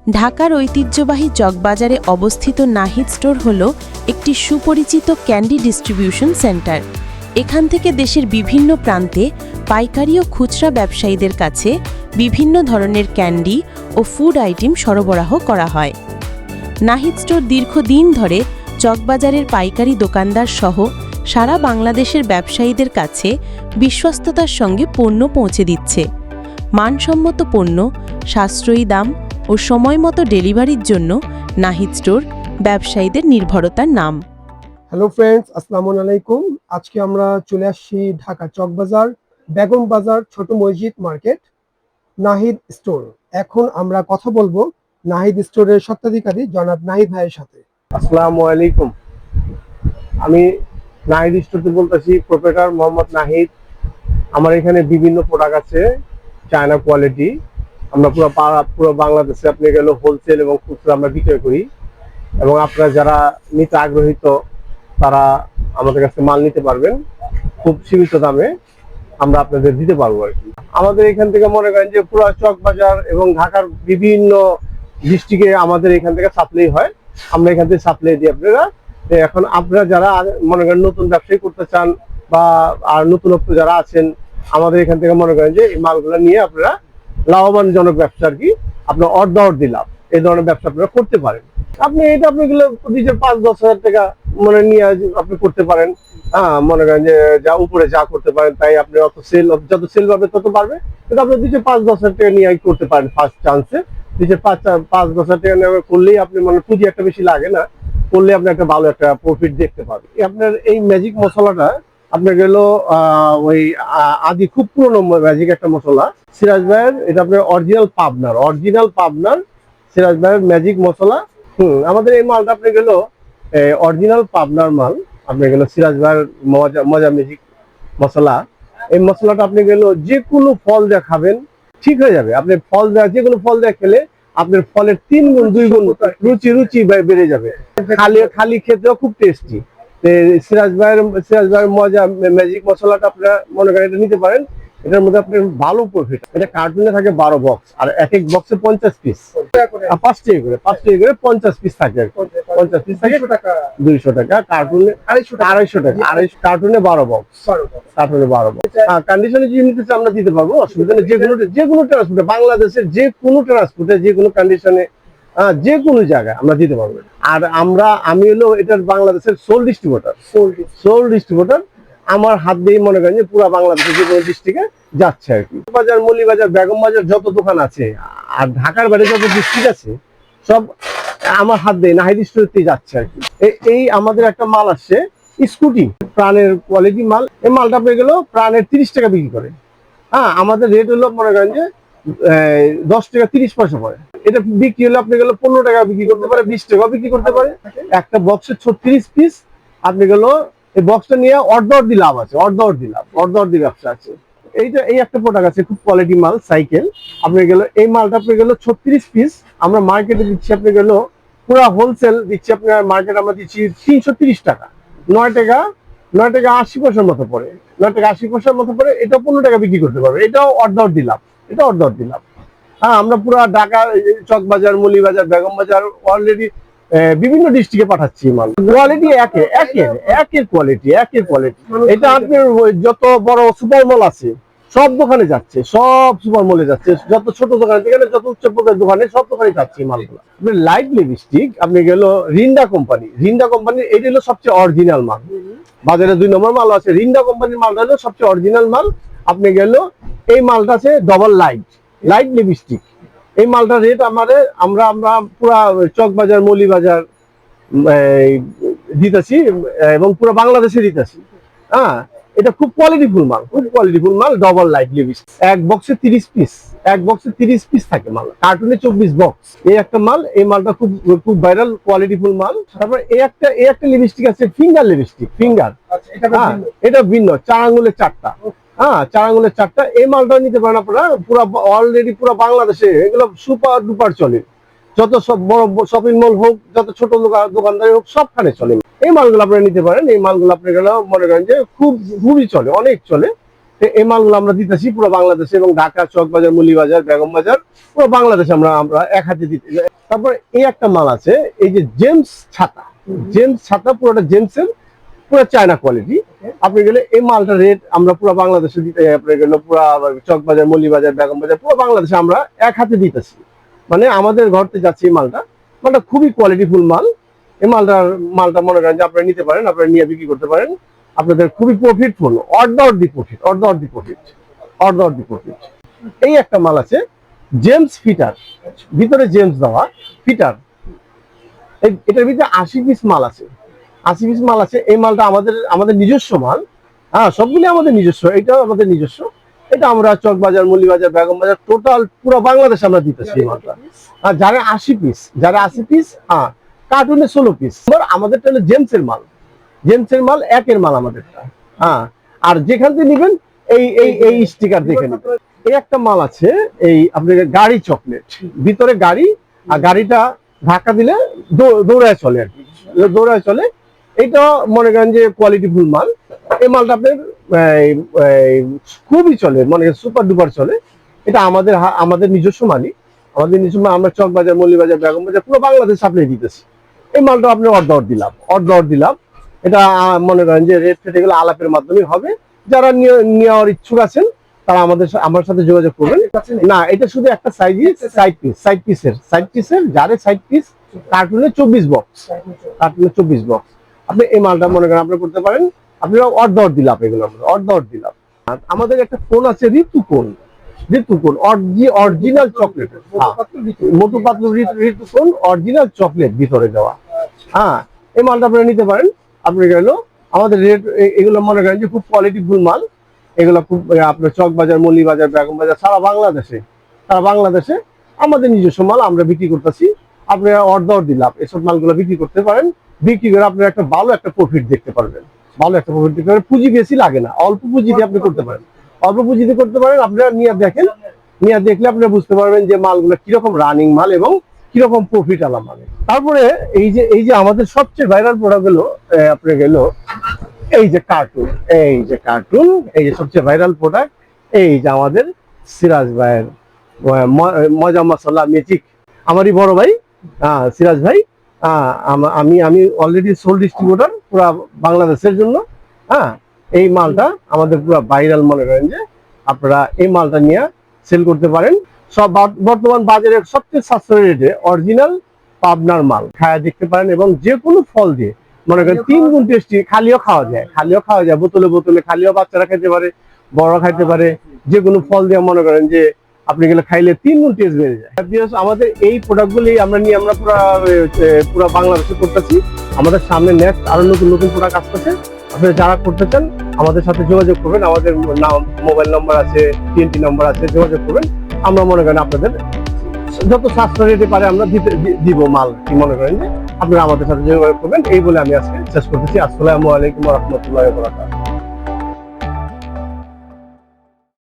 ঢাকার ঐতিহ্যবাহী চকবাজারে অবস্থিত নাহিদ স্টোর হল একটি সুপরিচিত ক্যান্ডি ডিস্ট্রিবিউশন সেন্টার। এখান থেকে দেশের বিভিন্ন প্রান্তে পাইকারি ও খুচরা ব্যবসায়ীদের কাছে বিভিন্ন ধরনের ক্যান্ডি ও ফুড আইটেম সরবরাহ করা হয়। নাহিদ স্টোর দীর্ঘদিন ধরে চকবাজারের পাইকারি দোকানদার সহ সারা বাংলাদেশের ব্যবসায়ীদের কাছে বিশ্বস্ততার সঙ্গে পণ্য পৌঁছে দিচ্ছে। মানসম্মত পণ্য, সাশ্রয়ী দাম ও সময়মতো ডেলিভারির জন্য নাহিদ স্টোর ব্যবসায়ীদের নির্ভরতার নাম। হ্যালো ফ্রেন্ডস, আসসালামু আলাইকুম। আজকে আমরা চলে আসছি ঢাকা চকবাজার বেগম বাজার ছোট মসজিদ মার্কেট নাহিদ স্টোর। এখন আমরা কথা বলবো নাহিদ স্টোরের স্বত্বাধিকারী জনাব নাহিদ ভাইয়ের সাথে। আসসালামু আলাইকুম। আমি নাহিদ স্টোর থেকে বলতেছি, প্রোপ্রাইটার মোহাম্মদ নাহিদ। আমার এখানে বিভিন্ন প্রোডাক্ট আছে, চায়না কোয়ালিটি। আমরা পুরো বাংলাদেশে আপনি গেল হোলসেল এবং খুচরা আমরা বিক্রয় করি, এবং আপনারা যারা নিতে আগ্রহীত তারা আমাদের কাছে মাল নিতে পারবেন। খুব সীমিত দামে আমরা আপনাদের দিতে পারবো আর কি। আমাদের এখান থেকে মনে করেন যে পুরো চকবাজার এবং ঢাকার বিভিন্ন ডিস্ট্রিক্টে আমাদের এখান থেকে সাপ্লাই হয়। আমরা এখান থেকে সাপ্লাই দিই আপনারা। এখন আপনারা যারা মনে করেন নতুন ব্যবসায়ী করতে চান বা আর নতুনত্ব যারা আছেন, আমাদের এখান থেকে মনে করেন যে এই মালগুলো নিয়ে আপনারা লাভবানজনক ব্যবসা আর কি, আপনার অর্ধ লাভ এই ধরনের ব্যবসা আপনারা করতে পারেন। আপনি এটা আপনাগুলো নিজের ৫-১০ হাজার টাকা মনে নিয়ে আপনি করতে পারেন। মনে করেন যে যা উপরে যা করতে পারেন তাই আপনি যত সেল পাবে তত পারবে, কিন্তু আপনি নিজের ৫-১০ হাজার টাকা নিয়ে করতে পারেন। ফার্স্ট চান্সে নিজের ৫-১০ হাজার টাকা নেওয়া করলেই আপনি মানে পুঁজি একটা বেশি লাগে না, করলে আপনি একটা ভালো একটা প্রফিট দেখতে পাবেন। আপনার এই ম্যাজিক মশলাটা আপনার গেল ওই আদি খুব পুরনো ম্যাজিক একটা মশলা সিরাজ ভাইয়ের। এটা আপনার অরিজিনাল পাবনার সিরাজ ভাইয়ের ম্যাজিক মশলা। আমাদের এই মালটা আপনি গেল অরিজিনাল পাবনার মাল। আপনি গেল সিরাজ ভাইয়ের মজা ম্যাজিক মশলা। এই মশলাটা আপনি গেল যে কোনো ফল দিয়ে খাবেন ঠিক হয়ে যাবে। আপনি ফল দেওয়া যে কোনো ফল দিয়ে খেলে আপনার ফলের ৩ গুণ ২ গুণ রুচি বেড়ে যাবে। খালি খেতেও খুব টেস্টি। সিরাজ ভাইয়ের মজা ম্যাজিক মশলাটা আপনারা মনে করেন এটা নিতে পারেন। এটার মধ্যে আপনার ভালো প্রফিট। এটা কার্টুনে থাকে ১২ বক্স, আর এক এক বক্সে ৫০ পিস, ৫ টাকা করে ৫০ পিস থাকে। ৫০ পিস থাকে ২০০ টাকা। কার্টুনে ২৫০ টাকা, কার্টুনে ১২ বক্স, কার্টুনে ১২ বক্স। কন্ডিশনে যদি নিতে চাই আমরা দিতে পারবো, অসুবিধা নেই। যে কোনো ট্রান্সপোর্টে, বাংলাদেশের যে কোনো ট্রান্সপোর্টে, যে কোনো কন্ডিশনে, যে কোনো জায়গায় আমরা দিতে পারবো। আর আমি হলো এটার বাংলাদেশের সোল ডিস্ট্রিবিউটর। আমার হাত দিয়ে মনে করেন যে পুরো বাংলাদেশের যে কোনো ডিস্ট্রিক্টে যাচ্ছে আর কি। বাজার, মৌলিবাজার, বেগম বাজার যত দোকান আছে আর ঢাকার বাইরে যত ডিস্ট্রিক্ট আছে সব আমার হাত দিয়ে নাহিদ স্টোরতে যাচ্ছে আর কি। এই আমাদের একটা মাল আসছে স্কুটি, প্রাণের কোয়ালিটি মাল। এই মালটা পেয়ে গেল প্রাণের ৩০ টাকা বিক্রি করে। আমাদের রেট হলো মনে করেন যে ১০ টাকা ৩০ পয়সা পড়ে। এটা বিক্রি হলে আপনি গেল ১৫ টাকা বিক্রি করতে পারে, ২০ টাকা বিক্রি করতে পারে। একটা বক্সে ৩৬ পিস আপনি গেল এই বক্সটা নিয়ে অর্ধ লাভ আছে, অর্ধ ব্যবসা আছে। এই একটা প্রোডাক্ট আছে খুব কোয়ালিটি মাল, সাইকেল। আপনি গেল এই মালটা আপনি গেল ৩৬ পিস আমরা মার্কেটে দিচ্ছি। আপনি গেল পুরো হোলসেল দিচ্ছি আপনার মার্কেট আমরা দিচ্ছি ৩৩০ টাকা, ৯ টাকা ৮০ পয়সার মতো পড়ে, ৯ টাকা ৮০ পয়সার মতো পড়ে। এটা ১৫ টাকা বিক্রি করতে পারবে। এটাও অর্ধ লাভ। আমরা পুরো ঢাকা চকবাজার, মৌলিবাজার, বেগম বাজার অলরেডি বিভিন্ন ডিস্ট্রিক্টে পাঠাচ্ছি মাল। কোয়ালিটি একের কোয়ালিটি। এটা আপনার যত বড় সুপার মল আছে সব দোকানে যাচ্ছে, সব সুপার মলে যাচ্ছে, যত ছোট দোকান থেকে যত উচ্চ পর্যায়ের দোকানে সব দোকানে যাচ্ছে মালগুলো। আপনার লাইট লিপস্টিক আপনি গেল রিন্ডা কোম্পানির, এটা হলো সবচেয়ে অরিজিনাল মাল। বাজারে ২ নম্বর মাল আছে, রিন্ডা কোম্পানির মালটা হলো সবচেয়ে অরিজিনাল মাল। আপনি গেল এই মালটা আছে ডবল লাইট লিপস্টিক। এই মালটার রেট আমরা পুরা চকবাজার, মৌলিবাজার দিতেছি এবং পুরো বাংলাদেশে দিতেছি। এটা খুব কোয়ালিটিফুল মাল, ডবল লাইট লিপস্টিক। এক বক্সে ৩০ পিস থাকে মাল, কার্টুনে ২৪ বক্স। এই একটা মাল, এই মালটা খুব ভাইরাল কোয়ালিটিফুল মাল। তারপর এই একটা লিপস্টিক আছে ফিঙ্গার লিপস্টিক। এটা ভিন্ন, ৪ আঙ্গুলের ৪টা। ৪ আঙ্গুলের ৪টা। এই মালটা নিতে পারেন আপনারা অলরেডি পুরো বাংলাদেশে এগুলো সুপার ডুপার চলে। যত সব বড় শপিং মল হোক, যত ছোট দোকানদারি হোক, সবখানে চলে। এই মালগুলো আপনারা নিতে পারেন। এই মালগুলো আপনি মনে করেন যে খুবই চলে, অনেক চলে। এই মালগুলো আমরা দিতেছি পুরো বাংলাদেশে এবং ঢাকা, চকবাজার, মৌলিবাজার, বেগম বাজার, পুরো বাংলাদেশে আমরা এক হাতে দিতে। তারপর এই একটা মাল আছে, এই যে জেমস ছাতা, জেমস ছাতা পুরোটা জেমসের, পুরো চায়না কোয়ালিটি। আপনি গেলে এই মালটা রেট আমরা পুরো বাংলাদেশে দিতে, আপনি গেলে পুরো চকবাজার, মৌলিবাজার, বেগম বাজার, পুরো বাংলাদেশে আমরা এক হাতে দিতেছি। মানে আমাদের ঘর থেকে যাচ্ছে এই মালটা, মালটা খুবই কোয়ালিটিফুল মাল। এই মালটা মনে করেন যে আপনারা নিতে পারেন, আপনারা নিয়ে বিক্রি করতে পারেন, আপনাদের খুবই প্রফিটফুল, অর্ধ প্রফিট। এই একটা মাল আছে জেমস ফিটার, ভিতরে জেমস দেওয়া ফিটার, এটার ভিতরে 80 পিস মাল আছে, 80 পিস মাল আছে। এই মালটা আমাদের নিজস্ব মাল, হ্যাঁ সবগুলি আমাদের নিজস্ব, এটাও আমাদের নিজস্ব। এটা আমরা চকবাজার, মৌলিবাজার, বেগম বাজার, টোটাল পুরো বাংলাদেশে আমরা দিতেছি এই মালটা। আর যারা 80 পিস, হ্যাঁ কার্টুনে 16 পিস। আমাদেরটা হলো জেমসের মাল, একের মাল আমাদেরটা। হ্যাঁ, আর যেখান থেকে নিবেন এই স্টিকার দেখে নেবেন। এই একটা মাল আছে, এই আপনার গাড়ি চকলেট, ভিতরে গাড়ি, আর গাড়িটা ধাক্কা দিলে দৌড়ায় চলে আর কি, দৌড়ায় চলে। এটা মনে করেন যে কোয়ালিটিফুল মাল। এই মালটা আপনার খুবই চলে, মানে সুপার ডুপার চলে। এটা আমাদের নিজস্ব মালিক, আমরা চকবাজার, মৌলিবাজার, বেগম বাজার, পুরো বাংলাদেশ সাপ্লাই দিতেছি। এই মালটা আপনি অর্ধ দিলাম। এটা মনে করেন যে রেট ফেটে গেলে আলাপের মাধ্যমে হবে। যারা নেওয়ার ইচ্ছুক আছেন তারা আমার সাথে যোগাযোগ করবেন। না, এটা শুধু একটা সাইড পিসের যারে সাইড পিস, কার্টুনে 24 বক্স, আপনি এই মালটা মনে করেন আপনি করতে পারেন। আপনারা অর্ধ দিলাম, এগুলো আমরা অর্ধ দিলাম। আমাদের একটা ফোন আছে ঋতুকোণ, original chocolate, Motu Patlu ঋতুকোণ original chocolate ভিতরে দেওয়া। হ্যাঁ, এই মালটা আপনারা নিতে পারেন। আপনি গেল আমাদের রেট, এগুলো মনে করেন যে খুব কোয়ালিটিফুল মাল। এগুলো খুব আপনার চকবাজার, মৌলিবাজার, বেগম বাজার, সারা বাংলাদেশে আমাদের নিজস্ব মাল আমরা বিক্রি করতেছি। আপনারা অর্ধ দিলাম এসব মালগুলো বিক্রি করতে পারেন। বিক্রি করে আপনারা ভালো একটা প্রফিট দেখতে পারবেন। পুঁজি বেশি লাগে না, অল্প পুঁজি দিয়ে আপনি করতে পারেন, আপনারা নিয়ে দেখলে আপনারা বুঝতে পারবেন যে মালগুলো কিরকম রানিং মাল এবং কিরকম প্রফিট আলা মাল। তারপরে এই যে আমাদের সবচেয়ে ভাইরাল প্রোডাক্ট হলো আপনার গেল এই যে কার্টুন, এই যে সবচেয়ে ভাইরাল প্রোডাক্ট, এই যে আমাদের সিরাজ ভাইয়ের মজা মশলা ম্যাজিক, আমারই বড় ভাই সিরাজ ভাই। আমি অলরেডি সোল ডিস্ট্রিবিউটর পুরো বাংলাদেশের জন্য। হ্যাঁ, এই মালটা আমাদের পুরো ভাইরাল, মনে করেন যে আপনারা এই মালটা নিয়ে সেল করতে পারেন। সব বর্তমান বাজারে সবচেয়ে সাশ্রয়ী রেটে অরিজিনাল পাবনার মাল খায়া দেখতে পারেন। এবং যে কোনো ফল দিয়ে মনে করেন 3 গুণ টেস্টি, খালিও খাওয়া যায়, বোতলে খালিও বাচ্চারা খাইতে পারে, বড়রা খাইতে পারে। যে কোনো ফল দিয়ে মনে করেন যে আপনি গেলে খাইলে 3 গুণ টেস্ট বেড়ে যায়। আমাদের এই প্রোডাক্টগুলি আমরা পুরো বাংলাদেশে করতেছি। আমাদের সামনে নেক্সট আরো নতুন প্রোডাক্ট আসতেছে। আপনারা যারা করতে চান আমাদের সাথে যোগাযোগ করবেন। আমাদের মোবাইল নাম্বার আছে, TNT নাম্বার আছে, যোগাযোগ করবেন। আমরা মনে করেন আপনাদের যত সাশ্রয় রেটে পারে আমরা দিব মাল, কি মনে করেন যে আপনারা আমাদের সাথে যোগাযোগ করবেন। এই বলে আমি আজকে শেষ করতেছি। আসসালামু আলাইকুম ওয়া রাহমাতুল্লাহি ওয়া বারাকাতুহু।